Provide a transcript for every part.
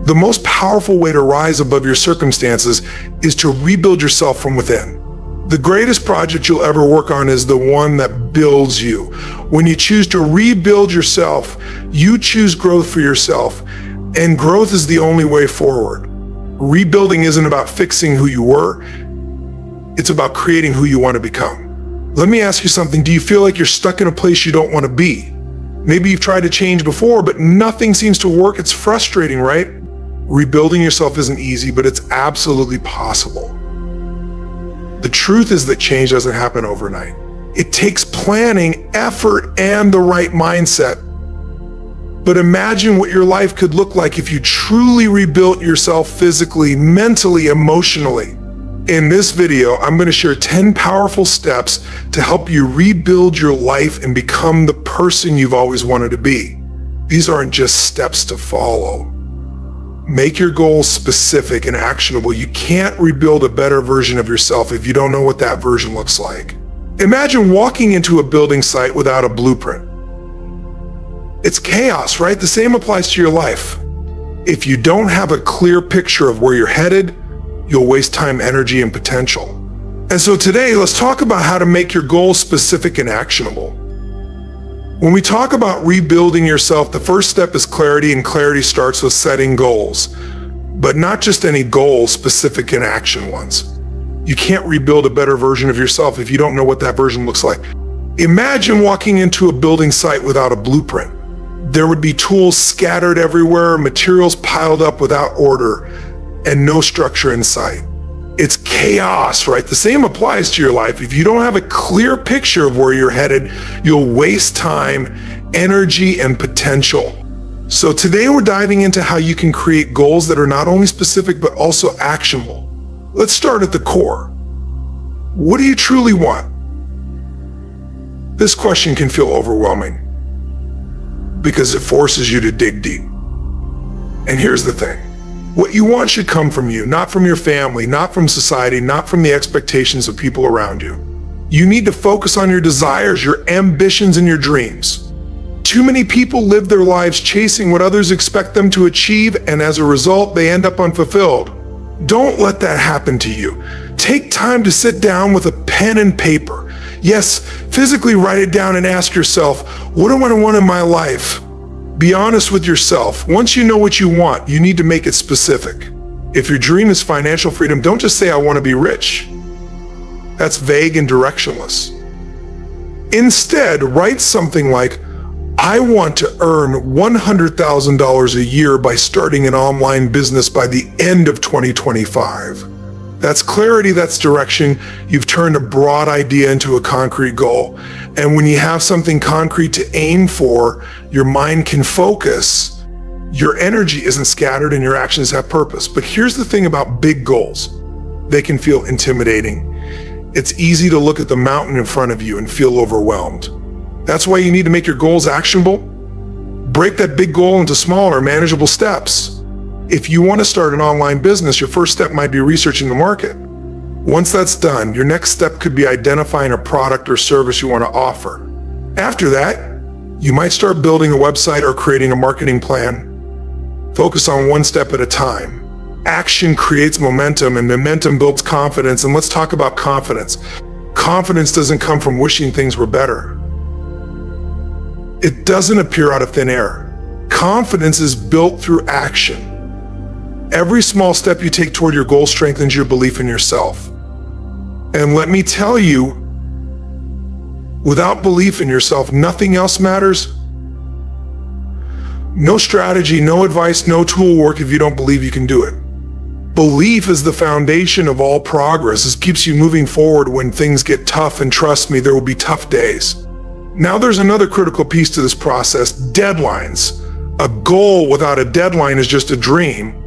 The most powerful way to rise above your circumstances is to rebuild yourself from within. The greatest project you'll ever work on is the one that builds you. When you choose to rebuild yourself, you choose growth for yourself, and growth is the only way forward. Rebuilding isn't about fixing who you were, it's about creating who you want to become. Let me ask you something. Do you feel like you're stuck in a place you don't want to be? Maybe you've tried to change before, but nothing seems to work. It's frustrating, right? Rebuilding yourself isn't easy, but it's absolutely possible. The truth is that change doesn't happen overnight. It takes planning, effort, and the right mindset. But imagine what your life could look like if you truly rebuilt yourself physically, mentally, emotionally. In this video, I'm going to share 10 powerful steps to help you rebuild your life and become the person you've always wanted to be. These aren't just steps to follow. Make your goals specific and actionable. You can't rebuild a better version of yourself if you don't know what that version looks like. Imagine walking into a building site without a blueprint. It's chaos, right? The same applies to your life. If you don't have a clear picture of where you're headed, you'll waste time, energy, and potential. And so today, let's talk about how to make your goals specific and actionable. When we talk about rebuilding yourself, the first step is clarity, and clarity starts with setting goals. But not just any goals, specific and action ones. You can't rebuild a better version of yourself if you don't know what that version looks like. Imagine walking into a building site without a blueprint. There would be tools scattered everywhere, materials piled up without order, and no structure in sight. It's chaos, right? The same applies to your life. If you don't have a clear picture of where you're headed, you'll waste time, energy, and potential. So today we're diving into how you can create goals that are not only specific, but also actionable. Let's start at the core. What do you truly want? This question can feel overwhelming because it forces you to dig deep. And here's the thing. What you want should come from you, not from your family, not from society, not from the expectations of people around you. You need to focus on your desires, your ambitions, and your dreams. Too many people live their lives chasing what others expect them to achieve, and as a result, they end up unfulfilled. Don't let that happen to you. Take time to sit down with a pen and paper. Yes, physically write it down and ask yourself, what do I want in my life? Be honest with yourself. Once you know what you want, you need to make it specific. If your dream is financial freedom, don't just say, I want to be rich. That's vague and directionless. Instead, write something like, I want to earn $100,000 a year by starting an online business by the end of 2025. That's clarity, that's direction. You've turned a broad idea into a concrete goal. And when you have something concrete to aim for, your mind can focus. Your energy isn't scattered and your actions have purpose. But here's the thing about big goals. They can feel intimidating. It's easy to look at the mountain in front of you and feel overwhelmed. That's why you need to make your goals actionable. Break that big goal into smaller, manageable steps. If you want to start an online business, your first step might be researching the market. Once that's done, your next step could be identifying a product or service you want to offer. After that, you might start building a website or creating a marketing plan. Focus on one step at a time. Action creates momentum, and momentum builds confidence. And let's talk about confidence. Confidence doesn't come from wishing things were better. It doesn't appear out of thin air. Confidence is built through action. Every small step you take toward your goal strengthens your belief in yourself. And let me tell you, without belief in yourself, nothing else matters. No strategy, no advice, no tool work if you don't believe you can do it. Belief is the foundation of all progress. It keeps you moving forward when things get tough, and trust me, there will be tough days. Now there's another critical piece to this process: deadlines. A goal without a deadline is just a dream.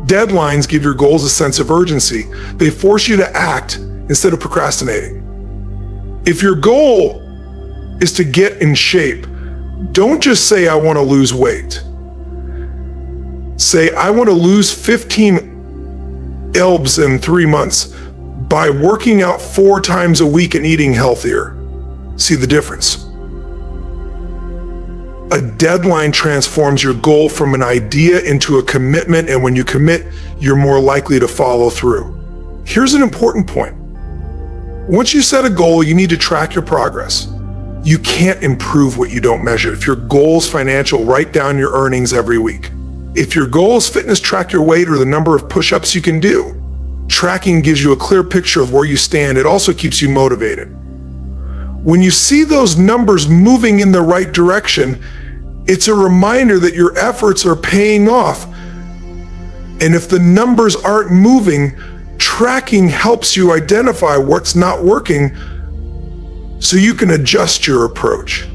Deadlines give your goals a sense of urgency. They force you to act instead of procrastinating. If your goal is to get in shape, don't just say, I want to lose weight. Say, I want to lose 15 lbs in 3 months by working out 4 times a week and eating healthier. See the difference? A deadline transforms your goal from an idea into a commitment, and when you commit, you're more likely to follow through. Here's an important point. Once you set a goal, you need to track your progress. You can't improve what you don't measure. If your goal is financial, write down your earnings every week. If your goal is fitness, track your weight or the number of push-ups you can do. Tracking gives you a clear picture of where you stand. It also keeps you motivated. When you see those numbers moving in the right direction, it's a reminder that your efforts are paying off. And if the numbers aren't moving, tracking helps you identify what's not working so you can adjust your approach.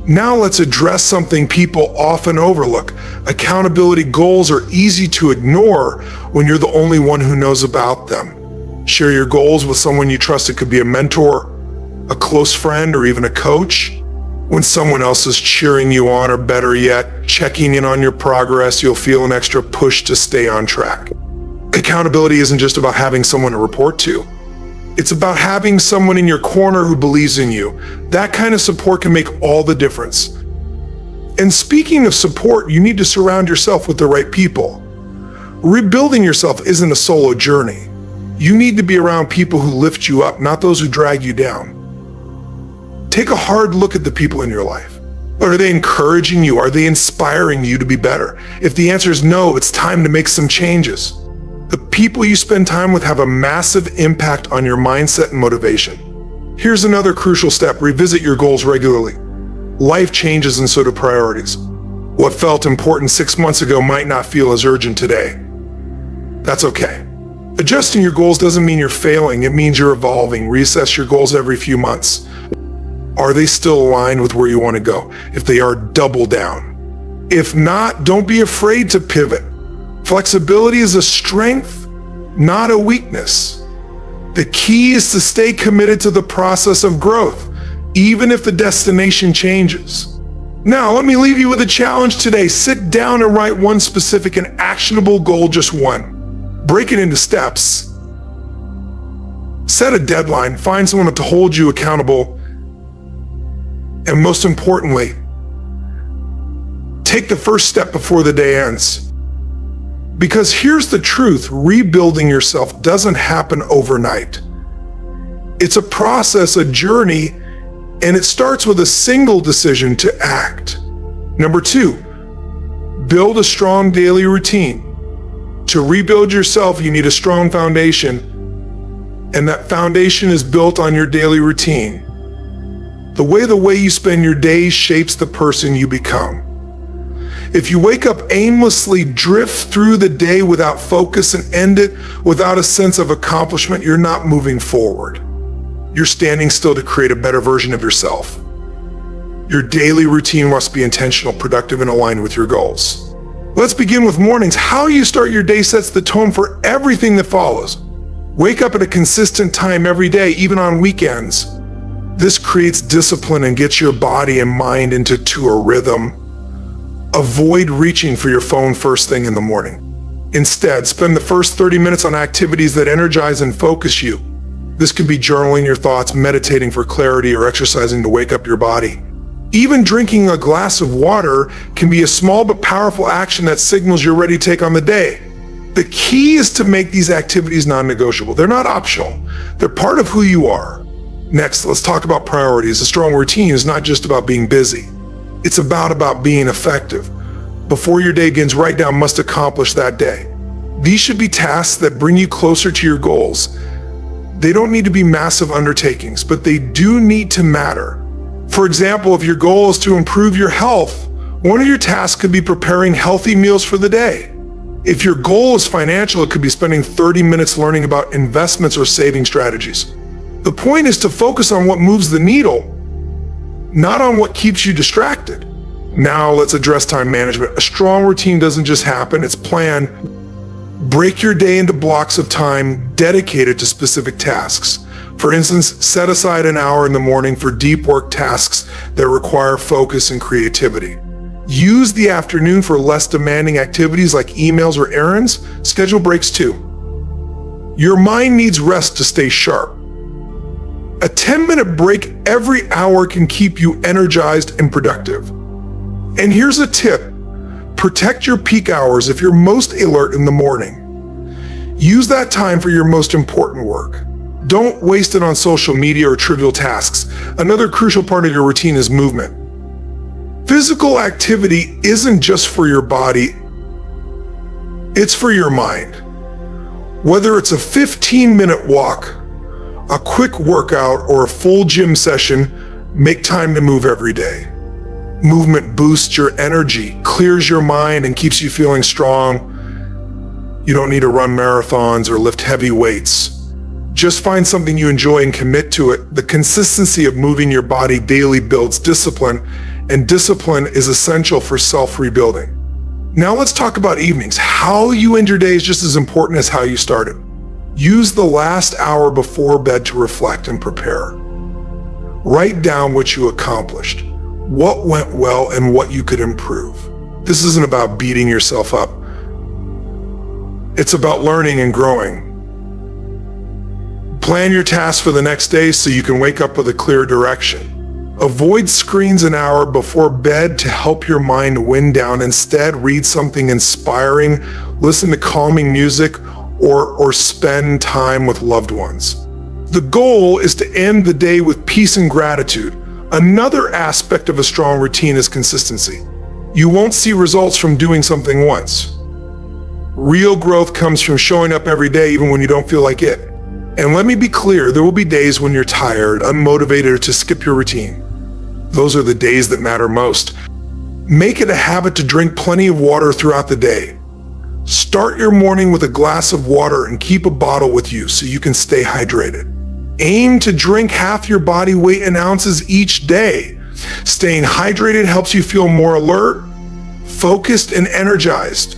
Now let's address something people often overlook. Accountability goals are easy to ignore when you're the only one who knows about them. Share your goals with someone you trust. It could be a mentor, a close friend, or even a coach. When someone else is cheering you on, or better yet, checking in on your progress, you'll feel an extra push to stay on track. Accountability isn't just about having someone to report to. It's about having someone in your corner who believes in you. That kind of support can make all the difference. And speaking of support, you need to surround yourself with the right people. Rebuilding yourself isn't a solo journey. You need to be around people who lift you up, not those who drag you down. Take a hard look at the people in your life. Are they encouraging you? Are they inspiring you to be better? If the answer is no, it's time to make some changes. The people you spend time with have a massive impact on your mindset and motivation. Here's another crucial step: revisit your goals regularly. Life changes and so do priorities. What felt important 6 months ago might not feel as urgent today. That's okay. Adjusting your goals doesn't mean you're failing. It means you're evolving. Reassess your goals every few months. Are they still aligned with where you want to go? If they are, double down. If not, don't be afraid to pivot. Flexibility is a strength, not a weakness. The key is to stay committed to the process of growth, even if the destination changes. Now, let me leave you with a challenge today. Sit down and write one specific and actionable goal, just one. Break it into steps. Set a deadline. Find someone to hold you accountable. And most importantly, take the first step before the day ends. Because here's the truth: rebuilding yourself doesn't happen overnight. It's a process, a journey, and it starts with a single decision to act. Number 2, build a strong daily routine. To rebuild yourself, you need a strong foundation, and that foundation is built on your daily routine. The way you spend your days shapes the person you become. If you wake up aimlessly, drift through the day without focus, and end it without a sense of accomplishment, you're not moving forward. You're standing still to create a better version of yourself. Your daily routine must be intentional, productive, and aligned with your goals. Let's begin with mornings. How you start your day sets the tone for everything that follows. Wake up at a consistent time every day, even on weekends. This creates discipline and gets your body and mind into a rhythm. Avoid reaching for your phone first thing in the morning. Instead, spend the first 30 minutes on activities that energize and focus you. This could be journaling your thoughts, meditating for clarity, or exercising to wake up your body. Even drinking a glass of water can be a small but powerful action that signals you're ready to take on the day. The key is to make these activities non-negotiable. They're not optional. They're part of who you are. Next, let's talk about priorities. A strong routine is not just about being busy. It's about being effective. Before your day begins, write down must accomplish that day. These should be tasks that bring you closer to your goals. They don't need to be massive undertakings, but they do need to matter. For example, if your goal is to improve your health, one of your tasks could be preparing healthy meals for the day. If your goal is financial, it could be spending 30 minutes learning about investments or saving strategies. The point is to focus on what moves the needle, not on what keeps you distracted. Now let's address time management. A strong routine doesn't just happen, it's planned. Break your day into blocks of time dedicated to specific tasks. For instance, set aside an hour in the morning for deep work tasks that require focus and creativity. Use the afternoon for less demanding activities like emails or errands. Schedule breaks too. Your mind needs rest to stay sharp. A 10-minute break every hour can keep you energized and productive. And here's a tip. Protect your peak hours if you're most alert in the morning. Use that time for your most important work. Don't waste it on social media or trivial tasks. Another crucial part of your routine is movement. Physical activity isn't just for your body, it's for your mind. Whether it's a 15-minute walk, a quick workout, or a full gym session, make time to move every day. Movement boosts your energy, clears your mind, and keeps you feeling strong. You don't need to run marathons or lift heavy weights. Just find something you enjoy and commit to it. The consistency of moving your body daily builds discipline, and discipline is essential for self-rebuilding. Now let's talk about evenings. How you end your day is just as important as how you start it. Use the last hour before bed to reflect and prepare. Write down what you accomplished, what went well, and what you could improve. This isn't about beating yourself up. It's about learning and growing. Plan your tasks for the next day so you can wake up with a clear direction. Avoid screens an hour before bed to help your mind wind down. Instead, read something inspiring, listen to calming music, or spend time with loved ones. The goal is to end the day with peace and gratitude. Another aspect of a strong routine is consistency. You won't see results from doing something once. Real growth comes from showing up every day even when you don't feel like it. And let me be clear, there will be days when you're tired, unmotivated, or to skip your routine. Those are the days that matter most. Make it a habit to drink plenty of water throughout the day. Start your morning with a glass of water and keep a bottle with you so you can stay hydrated. Aim to drink half your body weight in ounces each day. Staying hydrated helps you feel more alert, focused, and energized.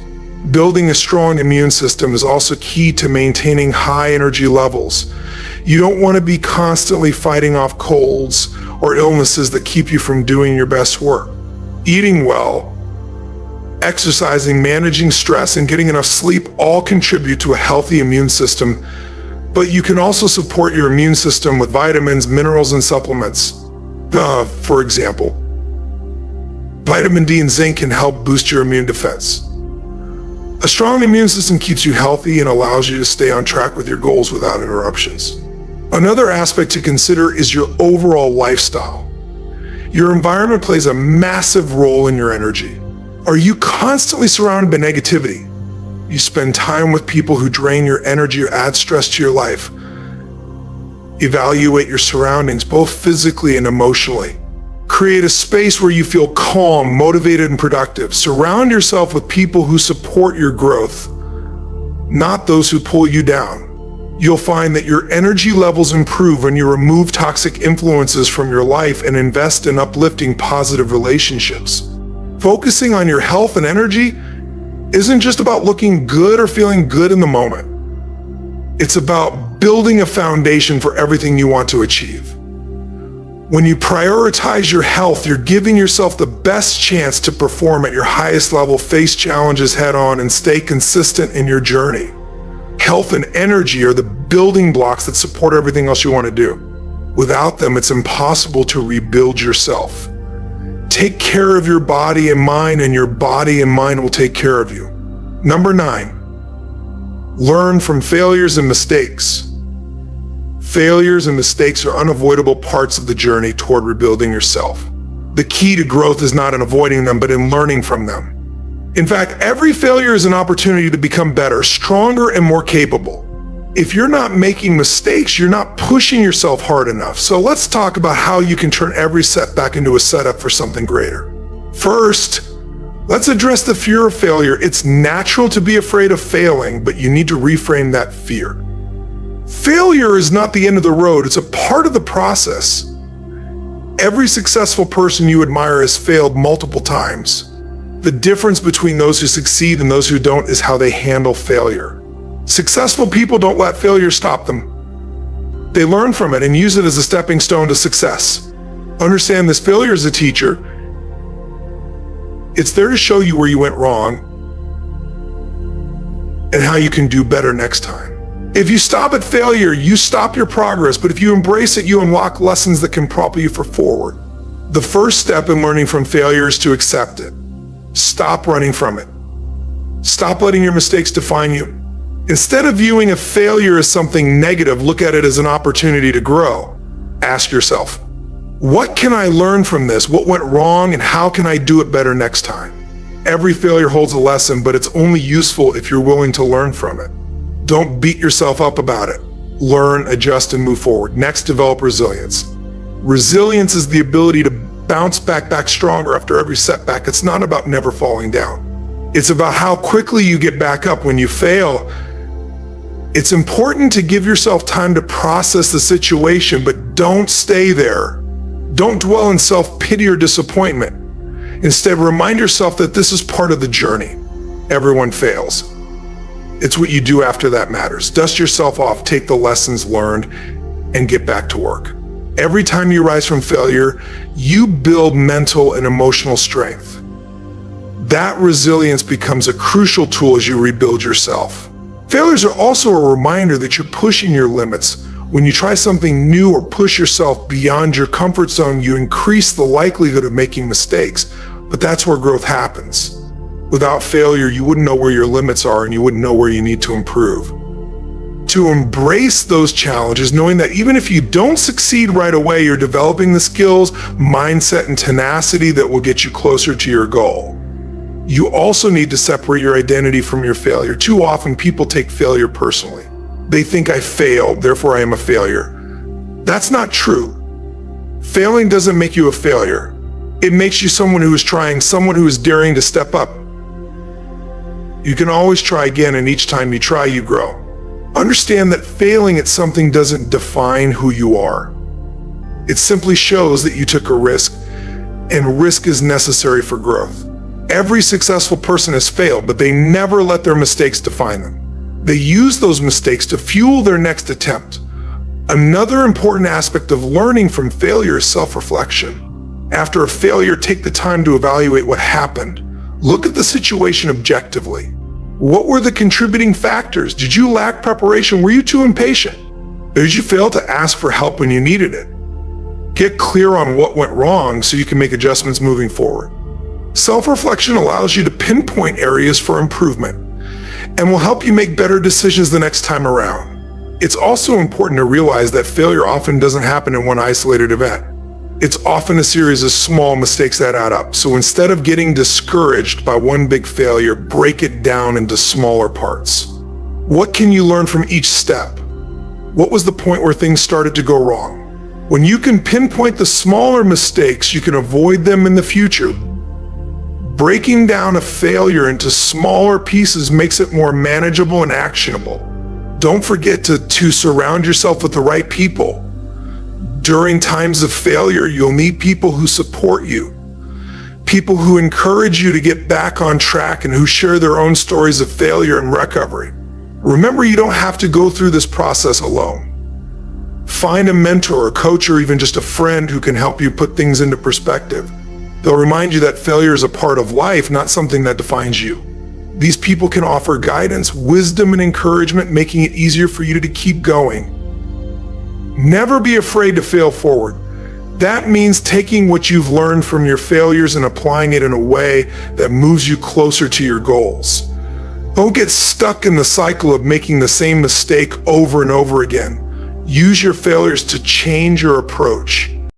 Building a strong immune system is also key to maintaining high energy levels. You don't want to be constantly fighting off colds or illnesses that keep you from doing your best work. Eating well, exercising, managing stress, and getting enough sleep all contribute to a healthy immune system, but you can also support your immune system with vitamins, minerals, and supplements. For example, vitamin D and zinc can help boost your immune defense. A strong immune system keeps you healthy and allows you to stay on track with your goals without interruptions. Another aspect to consider is your overall lifestyle. Your environment plays a massive role in your energy. Are you constantly surrounded by negativity? You spend time with people who drain your energy or add stress to your life. Evaluate your surroundings, both physically and emotionally. Create a space where you feel calm, motivated, and productive. Surround yourself with people who support your growth, not those who pull you down. You'll find that your energy levels improve when you remove toxic influences from your life and invest in uplifting positive relationships. Focusing on your health and energy isn't just about looking good or feeling good in the moment. It's about building a foundation for everything you want to achieve. When you prioritize your health, you're giving yourself the best chance to perform at your highest level, face challenges head on, and stay consistent in your journey. Health and energy are the building blocks that support everything else you want to do. Without them, it's impossible to rebuild yourself. Take care of your body and mind, and your body and mind will take care of you. Number 9, learn from failures and mistakes. Failures and mistakes are unavoidable parts of the journey toward rebuilding yourself. The key to growth is not in avoiding them, but in learning from them. In fact, every failure is an opportunity to become better, stronger, and more capable. If you're not making mistakes, you're not pushing yourself hard enough. So let's talk about how you can turn every setback into a setup for something greater. First, let's address the fear of failure. It's natural to be afraid of failing, but you need to reframe that fear. Failure is not the end of the road, it's a part of the process. Every successful person you admire has failed multiple times. The difference between those who succeed and those who don't is how they handle failure. Successful people don't let failure stop them. They learn from it and use it as a stepping stone to success. Understand this: failure is a teacher. It's there to show you where you went wrong and how you can do better next time. If you stop at failure, you stop your progress, but if you embrace it, you unlock lessons that can propel you forward. The first step in learning from failure is to accept it. Stop running from it. Stop letting your mistakes define you. Instead of viewing a failure as something negative, look at it as an opportunity to grow. Ask yourself, what can I learn from this? What went wrong and how can I do it better next time? Every failure holds a lesson, but it's only useful if you're willing to learn from it. Don't beat yourself up about it. Learn, adjust, and move forward. Next, develop resilience. Resilience is the ability to bounce back stronger after every setback. It's not about never falling down. It's about how quickly you get back up when you fail. It's important to give yourself time to process the situation, but don't stay there. Don't dwell in self-pity or disappointment. Instead, remind yourself that this is part of the journey. Everyone fails. It's what you do after that matters. Dust yourself off, take the lessons learned, and get back to work. Every time you rise from failure, you build mental and emotional strength. That resilience becomes a crucial tool as you rebuild yourself. Failures are also a reminder that you're pushing your limits. When you try something new or push yourself beyond your comfort zone, you increase the likelihood of making mistakes. But that's where growth happens. Without failure, you wouldn't know where your limits are and you wouldn't know where you need to improve. To embrace those challenges, knowing that even if you don't succeed right away, you're developing the skills, mindset, and tenacity that will get you closer to your goal. You also need to separate your identity from your failure. Too often, people take failure personally. They think I failed, therefore I am a failure. That's not true. Failing doesn't make you a failure. It makes you someone who is trying, someone who is daring to step up. You can always try again, and each time you try, you grow. Understand that failing at something doesn't define who you are. It simply shows that you took a risk, and risk is necessary for growth. Every successful person has failed, but they never let their mistakes define them. They use those mistakes to fuel their next attempt. Another important aspect of learning from failure is self-reflection. After a failure, take the time to evaluate what happened. Look at the situation objectively. What were the contributing factors? Did you lack preparation? Were you too impatient? Did you fail to ask for help when you needed it? Get clear on what went wrong so you can make adjustments moving forward. Self-reflection allows you to pinpoint areas for improvement and will help you make better decisions the next time around. It's also important to realize that failure often doesn't happen in one isolated event. It's often a series of small mistakes that add up. So instead of getting discouraged by one big failure, break it down into smaller parts. What can you learn from each step? What was the point where things started to go wrong? When you can pinpoint the smaller mistakes, you can avoid them in the future. Breaking down a failure into smaller pieces makes it more manageable and actionable. Don't forget to surround yourself with the right people. During times of failure, you'll need people who support you, people who encourage you to get back on track and who share their own stories of failure and recovery. Remember, you don't have to go through this process alone. Find a mentor, a coach, or even just a friend who can help you put things into perspective. They'll remind you that failure is a part of life, not something that defines you. These people can offer guidance, wisdom, and encouragement, making it easier for you to keep going. Never be afraid to fail forward. That means taking what you've learned from your failures and applying it in a way that moves you closer to your goals. Don't get stuck in the cycle of making the same mistake over and over again. Use your failures to change your approach.